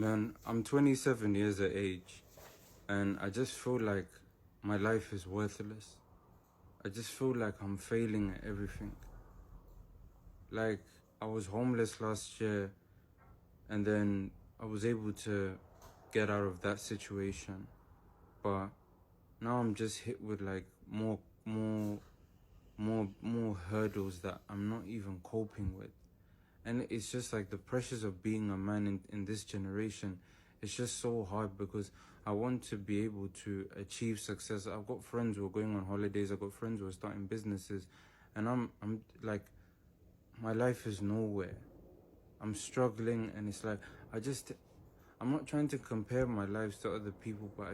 Man, I'm 27 years of age, and I just feel like my life is worthless. I just feel like I'm failing at everything. Like, I was homeless last year, and then I was able to get out of that situation. But now I'm just hit with like more hurdles that I'm not even coping with. And it's just like the pressures of being a man in this generation. It's just so hard because I want to be able to achieve success. I've got friends who are going on holidays. I've got friends who are starting businesses, and I'm like, my life is nowhere. I'm struggling, and it's like I'm not trying to compare my lives to other people, but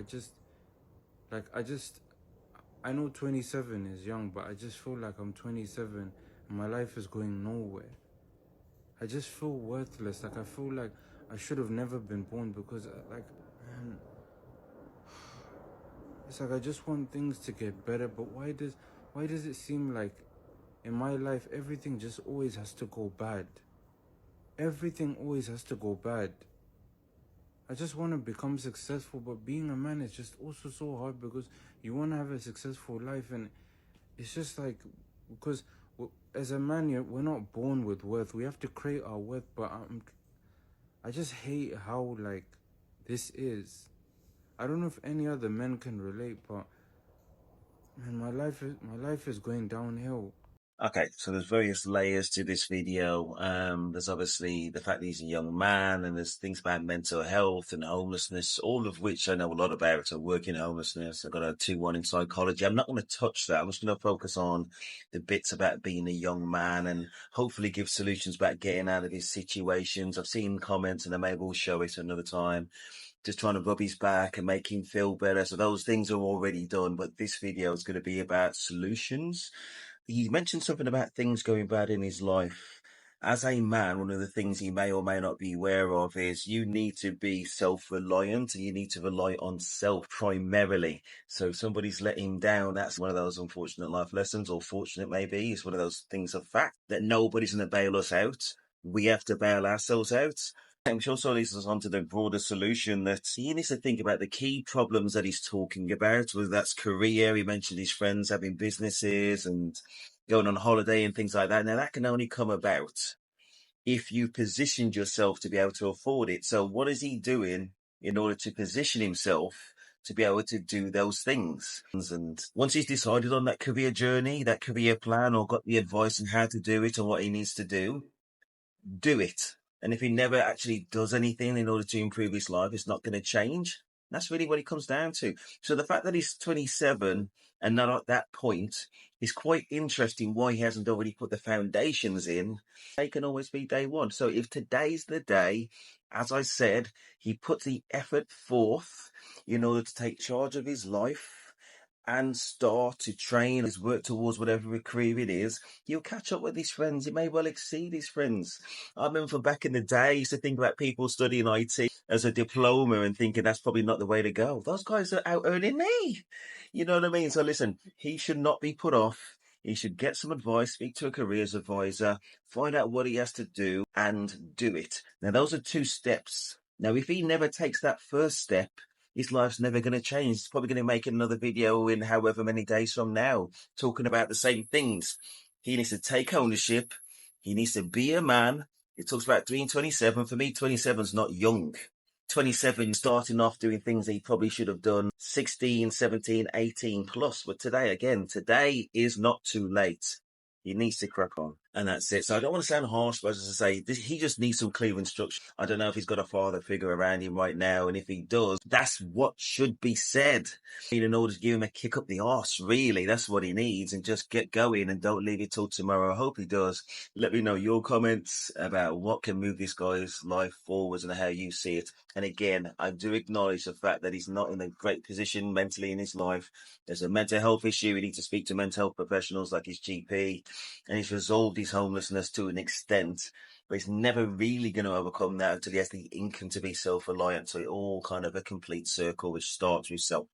I know 27 is young, but I just feel like I'm 27 and my life is going nowhere. I just feel worthless. Like, I feel like I should have never been born because, man, it's like I just want things to get better. But why does it seem like in my life everything just always has to go bad? Everything always has to go bad. I just want to become successful, but being a man is just also so hard because you want to have a successful life, and it's just like because as a man, we're not born with worth. We have to create our worth. But I just hate how like this is. I don't know if any other men can relate, but man, my life is going downhill. Okay, so there's various layers to this video. There's obviously the fact that he's a young man, and there's things about mental health and homelessness, all of which I know a lot about. I work in homelessness. I've got a 2-1 in psychology. I'm not going to touch that. I'm just going to focus on the bits about being a young man and hopefully give solutions about getting out of his situations. I've seen comments, and I maybe we'll show it another time, just trying to rub his back and make him feel better. So those things are already done, but this video is going to be about solutions. He mentioned something about things going bad in his life. As a man, one of the things he may or may not be aware of is you need to be self-reliant, and you need to rely on self primarily. So if somebody's let him down, that's one of those unfortunate life lessons, or fortunate maybe. It's one of those things of fact that nobody's going to bail us out. We have to bail ourselves out. Which also leads us on to the broader solution that he needs to think about the key problems that he's talking about, whether that's career. He mentioned his friends having businesses and going on holiday and things like that. Now, that can only come about if you positioned yourself to be able to afford it. So what is he doing in order to position himself to be able to do those things? And once he's decided on that career journey, that career plan, or got the advice on how to do it and what he needs to do it. And if he never actually does anything in order to improve his life, it's not going to change. That's really what it comes down to. So the fact that he's 27 and not at that point is quite interesting why he hasn't already put the foundations in. They can always be day one. So if today's the day, as I said, he puts the effort forth in order to take charge of his life and start to train his work towards whatever career it is, he'll catch up with his friends. He may well exceed his friends. I remember from back in the day, I used to think about people studying IT as a diploma and thinking that's probably not the way to go. Those guys are out earning me. You know what I mean? So listen, he should not be put off. He should get some advice, speak to a careers advisor, find out what he has to do and do it. Now, those are 2 steps. Now, if he never takes that first step, his life's never going to change. He's probably going to make another video in however many days from now, talking about the same things. He needs to take ownership. He needs to be a man. It talks about being 27. For me, 27 is not young. 27 starting off doing things that he probably should have done 16, 17, 18 plus. But today is not too late. He needs to crack on. And that's it. So I don't want to sound harsh, but as I say, he just needs some clear instruction. I don't know if he's got a father figure around him right now. And if he does, that's what should be said. In order to give him a kick up the arse, really. That's what he needs. And just get going and don't leave it till tomorrow. I hope he does. Let me know your comments about what can move this guy's life forwards and how you see it. And again, I do acknowledge the fact that he's not in a great position mentally in his life. There's a mental health issue. He needs to speak to mental health professionals like his GP. And he's resolved his homelessness to an extent, but he's never really going to overcome that until he has the income to be self-reliant. So it all kind of a complete circle, which starts with self.